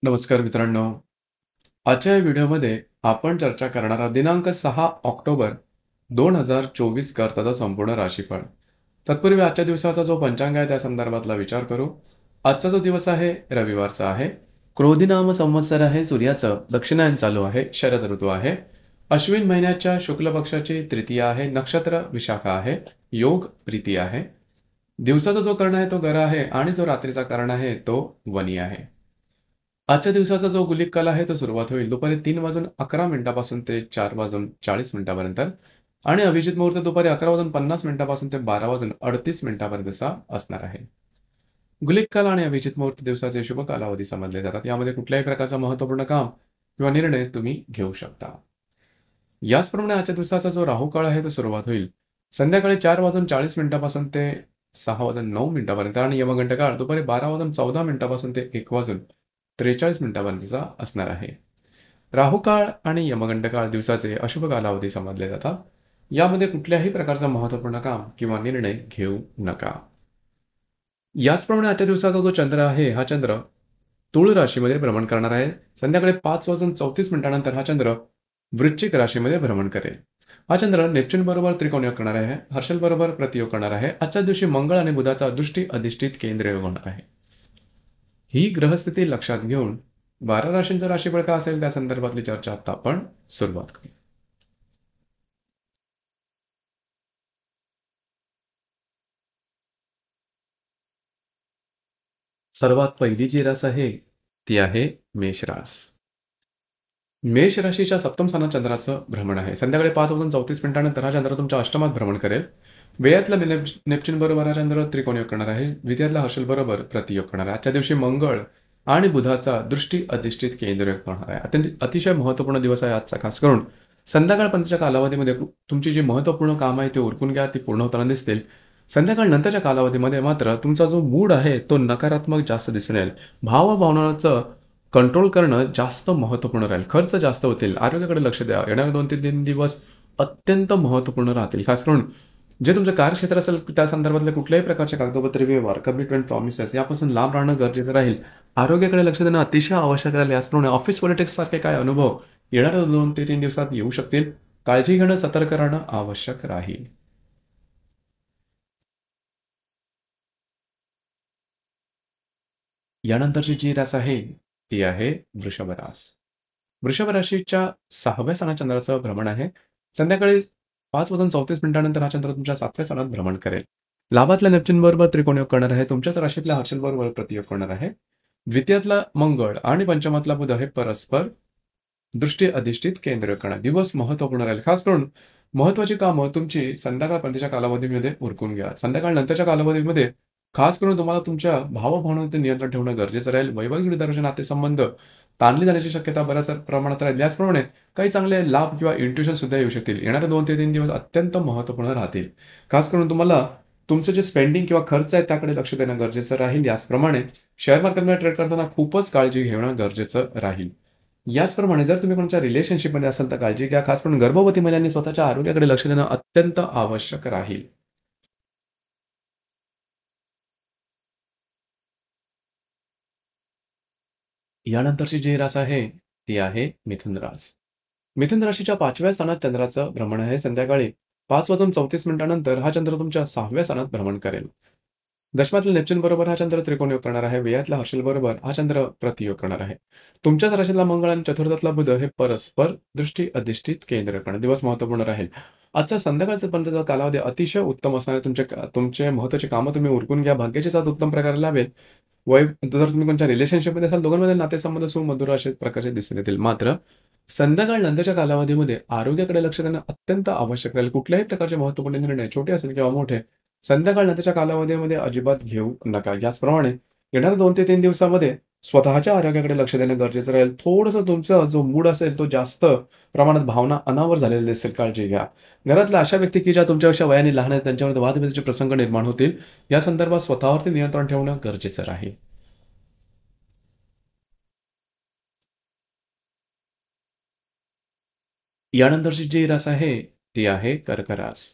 नमस्कार मित्रांनो. आजच्या या व्हिडिओमध्ये आपण चर्चा करणार आहोत दिनांक 6 ऑक्टोबर 2024 करताचा संपूर्ण राशीफळ. तत्पूर्वी आजच्या दिवसाचा जो पंचांग आहे त्या संदर्भातला विचार करू. आजचा जो दिवस आहे रविवारचा आहे. क्रोधी नाम संवत्सर आहे. सूर्याचं दक्षिणायन चालू आहे. शरद ऋतू आहे. अश्विन महिन्याच्या शुक्ल पक्षाची तृतीया आहे. नक्षत्र विशाखा आहे. योग प्रीती आहे. दिवसाचा जो कर्ण आहे तो गर आहे आणि जो रात्रीचा कर्ण आहे तो वनी आहे. आजच्या दिवसाचा जो गुलिक काल आहे तो सुरुवात होईल दुपारी 3:11 पासून ते 4:40 आणि अभिजित मुहूर्त दुपारी 11:50 पासून ते 12:38 पर्यंतचा असणार आहे. गुलिक काल आणि अभिजित मुहूर्त दिवसाचे शुभ कालावधी समजले जातात. यामध्ये कुठल्याही प्रकारचं महत्त्वपूर्ण काम किंवा निर्णय तुम्ही घेऊ शकता. याचप्रमाणे आजच्या दिवसाचा जो राहू काळ आहे तो सुरुवात होईल संध्याकाळी 4:40 पासून ते 6:09 पर्यंत आणि यमगंट काळ दुपारी 12:14 पासून ते 1:43 पर्यंतचा असणार आहे. राहू काळ आणि यमगंड काळ दिवसाचे अशुभ कालावधी समजले जातात. यामध्ये कुठल्याही प्रकारचं महत्त्वपूर्ण काम किंवा निर्णय घेऊ नका. याचप्रमाणे आजच्या दिवसाचा जो चंद्र आहे हा चंद्र तुळ राशीमध्ये भ्रमण करणार आहे. संध्याकाळी 5:34 नंतर हा चंद्र वृश्चिक राशीमध्ये भ्रमण करेल. हा चंद्र नेपच्यून बरोबर त्रिकोणयोग करणार आहे. हर्षल बरोबर प्रतियोग करणार आहे. आजच्या दिवशी मंगळ आणि बुधाचा दृष्टी अधिष्ठित केंद्रयोग होणार आहे. ही ग्रहस्थिती लक्षात घेऊन 12 राशींचं राशीफळ काय असेल त्या संदर्भातली चर्चा आता आपण सुरुवात करू. सर्वात पहिली जी रास आहे ती आहे मेष रास. मेष राशीच्या सप्तम स्थानात चंद्राचं भ्रमण आहे. संध्याकाळी 5:34 नंतर हा चंद्र तुमच्या अष्टमात भ्रमण करेल. व्ययातला नेपच्यून बरोबर हा चंद्र त्रिकोणयोग करणार आहे. द्वितीयातला हर्षल बरोबर प्रतियोग करणार आहे. आजच्या दिवशी मंगळ आणि बुधाचा दृष्टी अधिष्ठित केंद्रयोग होणार आहे. अतिशय महत्त्वपूर्ण दिवस आहे आजचा. खास करून संध्याकाळपर्यंतच्या कालावधीमध्ये तुमची जी महत्त्वपूर्ण कामं आहे ती उरकून घ्या. ती पूर्ण होताना दिसतील. संध्याकाळ नंतरच्या कालावधीमध्ये मात्र तुमचा जो मूड आहे तो नकारात्मक जास्त दिसून येईल. भावभावनाचं कंट्रोल करणं जास्त महत्त्वपूर्ण राहील. खर्च जास्त होतील. आरोग्याकडे लक्ष द्या. येणारे 2 ते 3 दिवस अत्यंत महत्त्वपूर्ण राहतील. खास करून जे तुमचं कार्यक्षेत्र असेल त्या संदर्भातल्या कुठल्याही प्रकारचे कागदोपत्री व्यवहार, कमिटमेंट, प्रॉमिसेस यापासून लांब राहणं गरजेचं राहील. आरोग्याकडे लक्ष देणं अतिशय आवश्यक राहील. याचप्रमाणे ऑफिस पॉलिटिक्स सारखे काय अनुभव येणाऱ्या 2 ते 3 दिवसात येऊ शकतील. काळजी घेणं, सतर्क राहणं आवश्यक राहील. यानंतरची जी रास आहे ती आहे वृषभ रास. वृषभ राशीच्या 6व्या स्थानात चंद्राचं भ्रमण आहे. संध्याकाळी 5:34 नंतर हा चंद्र तुमच्या 7व्या स्थानात भ्रमण करेल. लाभातल्या नेपच्यून बरोबर त्रिकोणयोग करणार आहे. तुमच्याच राशीतल्या हर्षल बरोबर प्रतियोग करणार आहे. द्वितीयातला मंगळ आणि पंचमातला बुध हे परस्पर दृष्टी अधिष्ठित केंद्र करणार. दिवस महत्त्वपूर्ण राहील. खास करून महत्त्वाची कामं तुमची संध्याकाळपर्यंतच्या कालावधीमध्ये उरकून घ्या. संध्याकाळ नंतरच्या कालावधीमध्ये खास करून तुम्हाला तुमच्या भावभावनांवर नियंत्रण ठेवणं गरजेचं राहील. वैवाहिक जोडीदाराचे नातेसंबंध ताणले जाण्याची शक्यता बऱ्याच प्रमाणात राहील. याचप्रमाणे काही चांगले लाभ किंवा इंट्युशन सुद्धा येऊ शकतील. येणारे 2 ते 3 दिवस अत्यंत महत्त्वपूर्ण राहतील. खास करून तुम्हाला तुमचं जे स्पेंडिंग किंवा खर्च आहे त्याकडे लक्ष देणं गरजेचं राहील. याचप्रमाणे शेअर मार्केटमध्ये ट्रेड करताना खूपच काळजी घेणं गरजेचं राहील. याचप्रमाणे जर तुम्ही कोणत्या रिलेशनशिपमध्ये असाल तर काळजी घ्या. खास करून गर्भवती महिलांनी स्वतःच्या आरोग्याकडे लक्ष देणं अत्यंत आवश्यक राहील. यानंतरची जी रास आहे ती आहे मिथुन रास. मिथुन राशीच्या 5व्या स्थानात चंद्राचं भ्रमण आहे. संध्याकाळी 5:34 नंतर हा चंद्र तुमच्या 6व्या स्थानात भ्रमण करेल. दशमातल्या नेपच्यून बरोबर हा चंद्र त्रिकोणयोग करणार आहे. व्ययातल्या हर्षल बरोबर हा चंद्र प्रतियोग करणार आहे. तुमच्याच राशीतला मंगळ आणि चतुर्थातला बुध हे परस्पर दृष्टी अधिष्ठित केंद्र करणार. दिवस महत्त्वपूर्ण राहील. आजचा संध्याकाळचा पर्यंतचा कालावधी अतिशय उत्तम असणार आहे. तुमचे महत्त्वाची कामं तुम्ही उरकून घ्या. भाग्याची साथ उत्तम प्रकारे लाभेल. जर तुम्ही कोणत्या रिलेशनशिपमध्ये असाल दोघांमध्ये नातेसंबंध सुमधुर अशा प्रकारचे दिसून येतील. मात्र संध्याकाळ नंतरच्या कालावधीमध्ये आरोग्याकडे लक्ष देणं अत्यंत आवश्यक राहील. कुठल्याही प्रकारचे महत्त्वपूर्ण निर्णय छोटे असेल किंवा मोठे संध्याकाळ नंतरच्या कालावधीमध्ये अजिबात घेऊ नका. याचप्रमाणे येणाऱ्या 2 ते 3 दिवसामध्ये स्वतःच्या आरोग्याकडे लक्ष देणं गरजेचं राहील. थोडंसं तुमचा जो मूड असेल तो जास्त प्रमाणात भावना अनावर झालेले दिसेल. काळजी घ्या. घरातल्या अशा व्यक्ती की ज्या तुमच्यापेक्षा वयाने लहान आहेत त्यांच्यामध्ये वादविवादाचे प्रसंग निर्माण होतील. या संदर्भात स्वतःवरती नियंत्रण ठेवणं गरजेचं राहील. यानंतरची जी रास आहे ती आहे कर्क रास.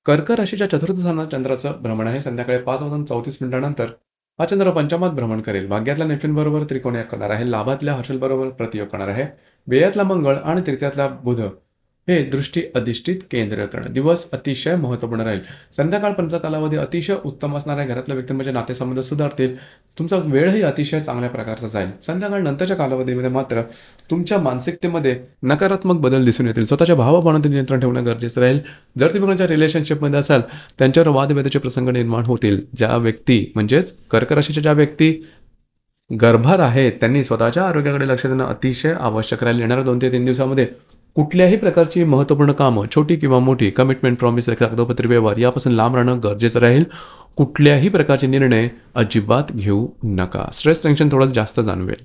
कर्क राशीच्या चतुर्थ स्थानात चंद्राचं भ्रमण आहे. संध्याकाळी 5:34 नंतर हा चंद्र पंचमात भ्रमण करेल. भाग्यातल्या नेपच्यून बरोबर त्रिकोणी करणार आहे. लाभातल्या हर्षल बरोबर प्रतियोग करणार आहे. व्ययातला मंगळ आणि तृतीयातला बुध हे दृष्टी अधिष्ठित केंद्रीकरण. दिवस अतिशय महत्त्वपूर्ण राहील. संध्याकाळपर्यंतचा कालावधी अतिशय उत्तम असणार आहे. घरातल्या व्यक्तींमध्ये नातेसंबंध सुधारतील. तुमचा वेळही अतिशय चांगल्या प्रकारचा जाईल. संध्याकाळ नंतरच्या कालावधीमध्ये मात्र तुमच्या मानसिकतेमध्ये नकारात्मक बदल दिसून येतील. स्वतःच्या भावभावनांवर नियंत्रण ठेवणं गरजेचं राहील. जर तुम्ही कोणाच्या रिलेशनशिपमध्ये असाल त्यांच्यावर वादविवादाचे प्रसंग निर्माण होतील. ज्या व्यक्ती म्हणजेच कर्क राशीच्या ज्या व्यक्ती गर्भार आहेत त्यांनी स्वतःच्या आरोग्याकडे लक्ष देणं अतिशय आवश्यक राहील. येणाऱ्या 2 ते 3 दिवसामध्ये कुठल्याही प्रकारची महत्त्वपूर्ण कामं छोटी किंवा मोठी कमिटमेंट प्रॉमिस कागदोपत्री व्यवहार यापासून लांब राहणं गरजेचं राहील. कुठल्याही प्रकारचे निर्णय अजिबात घेऊ नका. स्ट्रेस टेन्शन थोडं जास्त जाणवेल.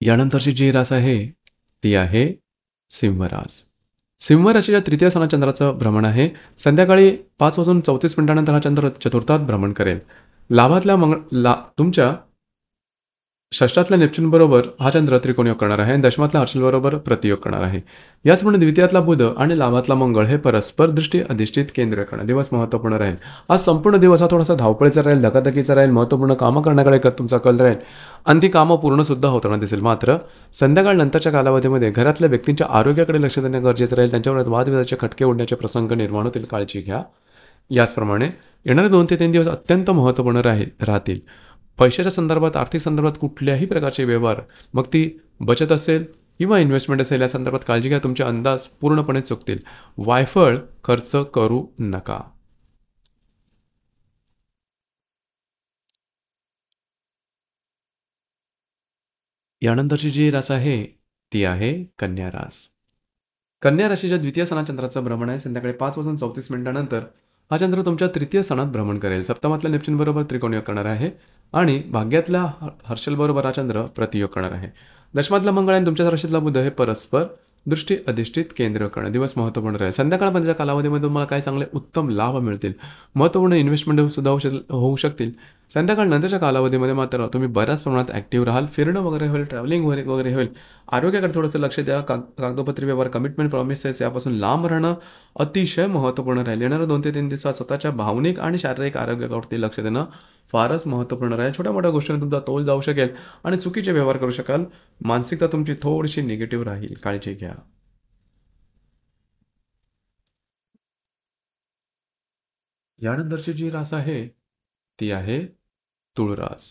यानंतरची जी रास आहे ती आहे सिंह रास. सिंह राशीच्या तृतीय स्थानात चंद्राचं भ्रमण आहे. संध्याकाळी 5:34 हा चंद्र चतुर्थात भ्रमण करेल. लाभातल्या तुमच्या षष्ठातल्या नेपच्यून बरोबर हा चंद्र त्रिकोणी योग करणार आहे आणि दशमातल्या हर्षल बरोबर प्रतियोग करणार आहे. याचप्रमाणे द्वितीयातला बुध आणि लाभातला मंगळ हे परस्पर दृष्टी अधिष्ठित केंद्रीकरण. दिवस महत्त्वपूर्ण राहील. आज संपूर्ण दिवस हा थोडासा धावपळीचा राहील, धकाधकीचा राहील. महत्त्वपूर्ण कामं करण्याकडे तुमचा कल राहील आणि ती कामं पूर्ण सुद्धा होताना दिसेल. मात्र संध्याकाळ नंतरच्या कालावधीमध्ये घरातल्या व्यक्तींच्या आरोग्याकडे लक्ष देणं गरजेचं राहील. त्यांच्यावर वादविवादाचे खटके उडण्याचे प्रसंग निर्माण होतील. काळजी घ्या. याचप्रमाणे येणारे 2 ते 3 दिवस अत्यंत महत्त्वपूर्ण राहतील. पैशाच्या संदर्भात, आर्थिक संदर्भात कुठल्याही प्रकारचे व्यवहार, मग ती बचत असेल किंवा इन्व्हेस्टमेंट असेल, या संदर्भात काळजी घ्या. तुमचे अंदाज पूर्णपणे चुकतील. वायफळ खर्च करू नका. यानंतरची जी रास आहे ती आहे कन्या रास. कन्या राशीच्या द्वितीय स्थानात चंद्राचं भ्रमण आहे. संध्याकाळी 5:34 हा चंद्र तुमच्या तृतीय स्थानात भ्रमण करेल. सप्तमातल्या नेपच्यून बरोबर त्रिकोणी योग करणार आहे आणि भाग्यातल्या हर्षल बरोबर हा चंद्र प्रतियोग करणार आहे. दशमातला मंगळ आणि तुमच्या राशीतला बुध हे परस्पर दृष्टी अधिष्ठित केंद्रीकरण. दिवस महत्त्वपूर्ण राहील. संध्याकाळपर्यंतच्या कालावधीमध्ये तुम्हाला काही चांगले उत्तम लाभ मिळतील. महत्त्वपूर्ण इन्व्हेस्टमेंट सुद्धा होऊ शकतील. संध्याकाळ नंतरच्या कालावधीमध्ये मात्र तुम्ही बऱ्याच प्रमाणात ॲक्टिव्ह राहाल. फिरणं वगैरे होईल, ट्रॅव्हलिंग वगैरे होईल. आरोग्याकडे थोडंसं लक्ष द्या. कागदोपत्री व्यवहार, कमिटमेंट प्रॉमिसेस यापासून लांब राहणं अतिशय महत्त्वपूर्ण राहील. येणाऱ्या 2 ते 3 दिवसात स्वतःच्या भावनिक आणि शारीरिक आरोग्यावरती लक्ष देणं फारच महत्त्वपूर्ण राहील. छोट्या मोठ्या गोष्टींना तुमचा तोल जाऊ शकेल आणि चुकीचे व्यवहार करू शकाल. मानसिकता तुमची थोडीशी निगेटिव्ह राहील. काळजी घ्या. यानंतरची जी रास आहे ती आहे तुळ रास.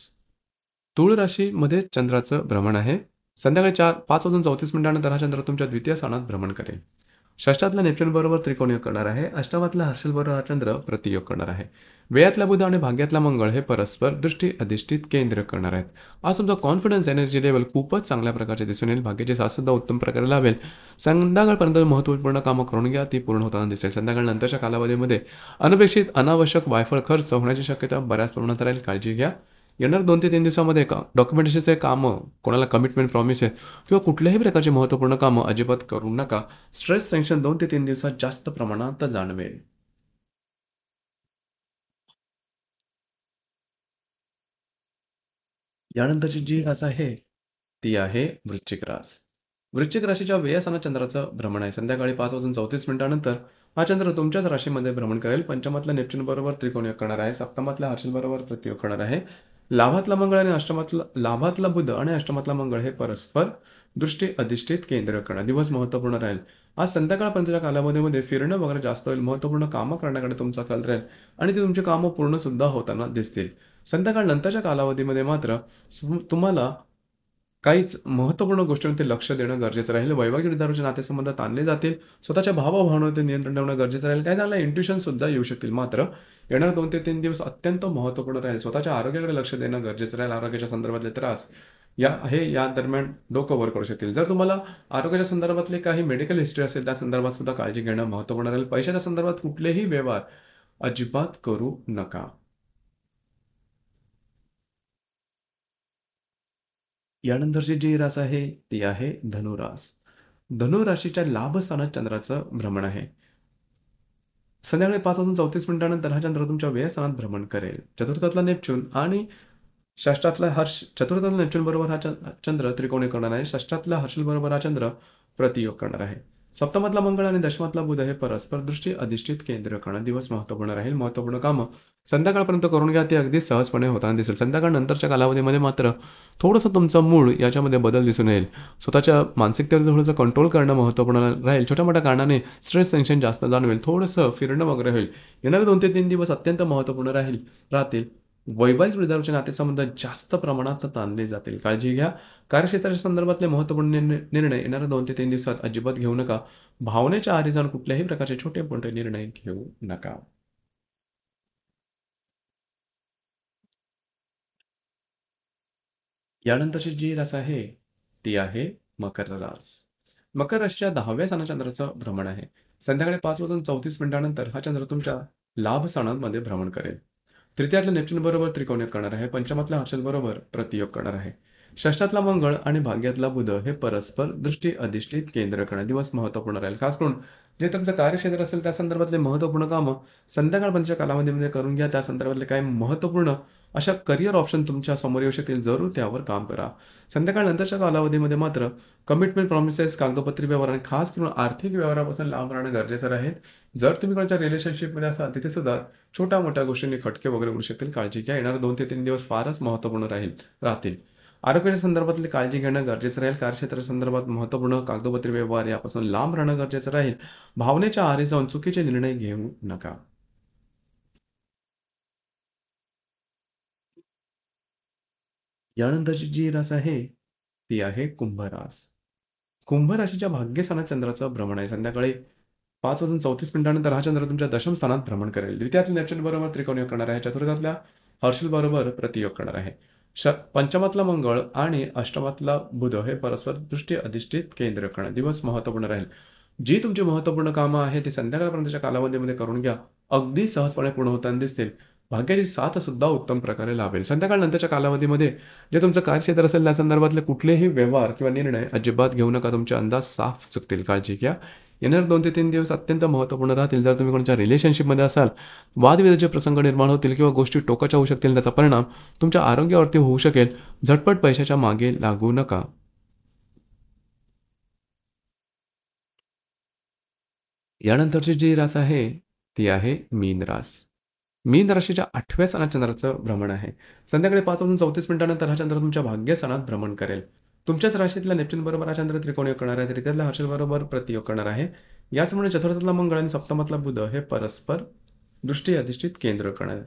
तुळ राशीमध्ये चंद्राचं भ्रमण आहे. संध्याकाळी 5:34 हा चंद्र तुमच्या द्वितीय स्थानात भ्रमण करेल. षष्ठातल्या नेपच्यून बरोबर त्रिकोणी योग करणार आहे. अष्टमातल्या हर्षल बरोबर हा चंद्र प्रतियोग करणार आहे. व्ययातला बुध आणि भाग्यातला मंगळ हे परस्पर दृष्टी अधिष्ठित केंद्र करणार आहेत. आज तुमचा कॉन्फिडन्स, एनर्जी लेवल खूपच चांगल्या प्रकारचे दिसून येईल. भाग्याची साथ सुद्धा उत्तम प्रकारे लाभेल. संध्याकाळपर्यंत महत्त्वपूर्ण कामं करून घ्या, ती पूर्ण होताना दिसेल. संध्याकाळ नंतरच्या कालावधीमध्ये अनपेक्षित अनावश्यक वायफळ खर्च होण्याची शक्यता बऱ्याच प्रमाणात राहील. काळजी घ्या. येणार 2 ते 3 दिवसामध्ये डॉक्युमेंटेशनचे कामं, कोणाला कमिटमेंट प्रॉमिस आहे किंवा कुठल्याही प्रकारची महत्त्वपूर्ण कामं अजिबात करू नका. स्ट्रेस टेन्शन 2 ते 3 दिवसात जास्त प्रमाणात जाणवेल. यानंतरची जी रास आहे ती आहे वृश्चिक रास. वृश्चिक राशीच्या व्ययस्थानात चंद्राचं भ्रमण आहे. संध्याकाळी 5:34 हा चंद्र तुमच्याच राशीमध्ये भ्रमण करेल. पंचमातल्या नेपच्यून बरोबर त्रिकोणी योग करणार आहे. सप्तमातल्या हर्षल बरोबर प्रतियोग करणार आहे. लाभातला मंगळ आणि लाभातला बुध आणि अष्टमातला मंगळ हे परस्पर दृष्टी अधिष्ठित केंद्रीकरण. दिवस महत्त्वपूर्ण राहील. आज संध्याकाळपर्यंतच्या कालावधीमध्ये फिरणं वगैरे जास्त होईल. महत्त्वपूर्ण कामं करण्याकडे तुमचा कल राहील आणि ती तुमची कामं पूर्ण सुद्धा होताना दिसतील. संध्याकाळ नंतरच्या कालावधीमध्ये मात्र तुम्हाला काहीच महत्त्वपूर्ण गोष्टींवरती लक्ष देणं गरजेचं राहील. वैवाहिक विचारांचे नातेसंबंध ताणले जातील. स्वतःच्या भावभावनावरती नियंत्रण ठेवणं गरजेचं राहील. काही चांगला इंट्युशन सुद्धा येऊ शकतील. मात्र येणारे 2 ते 3 दिवस अत्यंत महत्त्वपूर्ण राहील. स्वतःच्या आरोग्याकडे लक्ष देणं गरजेचं राहील. आरोग्याच्या संदर्भातले त्रास या दरम्यान डोकं वर करू शकतील. जर तुम्हाला आरोग्याच्या संदर्भातले काही मेडिकल हिस्ट्री असेल त्या संदर्भात सुद्धा काळजी घेणं महत्त्वपूर्ण राहील. पैशाच्या संदर्भात कुठलेही व्यवहार अजिबात करू नका. यानंतरची जी रास आहे ती आहे धनुरास. धनुराशीच्या लाभस्थानात चंद्राचं भ्रमण आहे. संध्याकाळी 5:34 हा चंद्र तुमच्या व्ययस्थानात भ्रमण करेल. चतुर्थातला नेपच्यून आणि चतुर्थातला नेपच्यून बरोबर हा चंद्र त्रिकोणी करणार आहे. षष्ठातला हर्षल बरोबर हा चंद्र प्रतियोग करणार आहे. सप्तमातला मंगळ आणि दशमातला बुध हे परस्पर दृष्टी अधिष्ठित केंद्र करणं दिवस महत्त्वपूर्ण राहील. महत्त्वपूर्ण कामं संध्याकाळपर्यंत करून घ्या, ते अगदी सहजपणे होताना दिसेल. संध्याकाळ नंतरच्या कालावधीमध्ये मात्र थोडंसं तुमचा मूड याच्यामध्ये बदल दिसून येईल. स्वतःच्या मानसिकतेवर थोडंसं कंट्रोल करणं महत्त्वपूर्ण राहील. छोट्या मोठ्या कारणाने स्ट्रेस टेन्शन जास्त जाणवेल. थोडंसं फिरणं वगैरे होईल. येणारे 2 ते 3 दिवस अत्यंत महत्त्वपूर्ण राहतील. वैवाहिक जोडीदाराचे नातेसंबंध जास्त प्रमाणात ताणले जातील. काळजी घ्या. कार्यक्षेत्राच्या संदर्भातले महत्त्वपूर्ण निर्णय येणाऱ्या 2 ते 3 दिवसात अजिबात घेऊ नका. भावनेच्या आहारी जाऊन कुठल्याही प्रकारचे छोटे मोठे निर्णय घेऊ नका. यानंतरची जी रास आहे ती आहे मकर रास. मकर राशीच्या 10व्या स्थानाचंद्राचं भ्रमण आहे. संध्याकाळी 5:34 हा चंद्र तुमच्या लाभ स्थानांमध्ये भ्रमण करेल. तृतीयातल्या नेपच्यून बरोबर त्रिकोणयोग करणार आहे. पंचमातल्या हर्षद बरोबर प्रतियोग करणार आहे. षष्ठातला मंगळ आणि भाग्यातला बुध हे परस्पर दृष्टी अधिष्ठित केंद्र करणं दिवस महत्त्वपूर्ण राहील. खास करून जे तुमचं कार्यक्षेत्र असेल त्या संदर्भातले महत्त्वपूर्ण कामं संध्याकाळपर्यंतच्या कालावधीमध्ये करून घ्या. त्या संदर्भातले काही महत्त्वपूर्ण अशा करिअर ऑप्शन तुमच्या समोर येऊ शकतील. जरूर त्यावर काम करा. संध्याकाळ नंतरच्या कालावधीमध्ये मात्र कमिटमेंट, प्रॉमिसेस, कागदोपत्री व्यवहार आणि खास करून आर्थिक व्यवहारापासून लांब राहणं गरजेचं आहे. जर तुम्ही कोणाच्या रिलेशनशिपमध्ये असाल तिथे सुद्धा छोट्या मोठ्या गोष्टींनी खटके वगैरे उडू शकतील. काळजी घ्या. येणारे 2 ते 3 दिवस फारच महत्त्वपूर्ण राहतील. आरोग्याच्या संदर्भातली काळजी घेणं गरजेचं राहील. कार्यक्षेत्रासंदर्भात महत्त्वपूर्ण कागदोपत्री व्यवहार यापासून लांब राहणं गरजेचं राहील. भावनेच्या आहारी जाऊन चुकीचे निर्णय घेऊ नका. यानंतरची जी रास आहे ती आहे कुंभ रास. कुंभ राशीच्या भाग्यस्थानात चंद्राचं भ्रमण आहे. संध्याकाळी 5:34 हा चंद्र तुमच्या दशम स्थानात भ्रमण करेल. द्वितीयातील नेपच्यून बरोबर त्रिकोणयोग करणार आहे. चतुर्थातल्या हर्षल बरोबर प्रतियोग करणार आहे. पंचमातला मंगळ आणि अष्टमातला बुध हे परस्पर दृष्टी अधिष्ठित केंद्र करणं दिवस महत्त्वपूर्ण राहील. जी तुमची महत्त्वपूर्ण कामं आहेत ती संध्याकाळपर्यंतच्या कालावधीमध्ये करून घ्या. अगदी सहजपणे पूर्ण होताना दिसतील. भाग्याची साथ सुद्धा उत्तम प्रकारे लाभेल. संध्याकाळ नंतरच्या कालावधीमध्ये जे तुमचं कार्यक्षेत्र असेल त्या संदर्भातले कुठलेही व्यवहार किंवा निर्णय अजिबात घेऊ नका. तुमचे अंदाज साफ चुकतील. काळजी घ्या. येणारे 2 ते 3 दिवस अत्यंत महत्त्वपूर्ण राहतील. जर तुम्ही कोणाच्या रिलेशनशिपमध्ये असाल, वादविवादाचे प्रसंग निर्माण होतील किंवा गोष्टी टोकाच्या होऊ शकतील. त्याचा परिणाम तुमच्या आरोग्यावरती होऊ शकेल. झटपट पैशाच्या मागे लागू नका. यानंतरची जी रास आहे ती आहे मीन रास. मीन राशीच्या 8व्या स्थानात चंद्राचं भ्रमण आहे. संध्याकाळी 5:34 हा चंद्र तुमच्या भाग्यस्थानात भ्रमण करेल. तुमच्याच राशीतल्या नेपच्यून बरोबर हा चंद्र त्रिकोणयोग करणार आहे. तृतीयातल्या हर्षल बरोबर प्रतियोग करणार आहे. याचमुळे चतुर्थातला मंगळ आणि सप्तमातला बुध हे परस्पर दृष्टी अधिष्ठित केंद्र करणार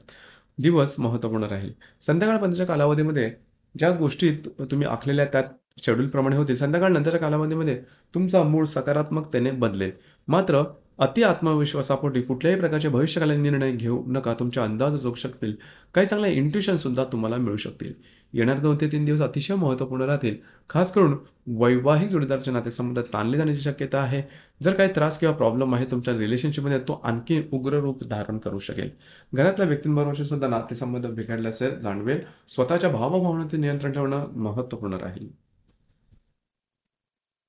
दिवस महत्त्वपूर्ण राहील. संध्याकाळपर्यंतच्या कालावधीमध्ये ज्या गोष्टी तुम्ही आखलेल्या त्या शेड्यूलप्रमाणे होतील. संध्याकाळ नंतरच्या कालावधीमध्ये तुमचा मूड सकारात्मकतेने बदलेल. मात्र अति आत्मविश्वासापोटी कुठल्याही प्रकारचे भविष्यकालीन निर्णय घेऊ नका. तुमचे अंदाज चुकू शकतील. काही चांगले इंट्युशन सुद्धा तुम्हाला मिळू शकतील. येणारे 2 ते 3 दिवस अतिशय महत्त्वपूर्ण राहतील. खास करून वैवाहिक जोडीदाराच्या नातेसंबंध ताणले जाण्याची शक्यता आहे. जर काही त्रास किंवा प्रॉब्लेम आहे तुमच्या रिलेशनशिपमध्ये तो आणखी उग्र रूप धारण करू शकेल. घरातल्या व्यक्तींबरोबरचे सुद्धा नातेसंबंध बिघडल्याचे जाणवेल. स्वतःच्या भावभावनांचे नियंत्रण ठेवणं महत्त्वपूर्ण राहील.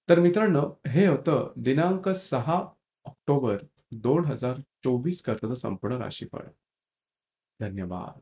तर मित्रांनो, हे होतं दिनांक 6 ऑक्टोबर 2024 करताचं संपूर्ण राशीफळ. धन्यवाद.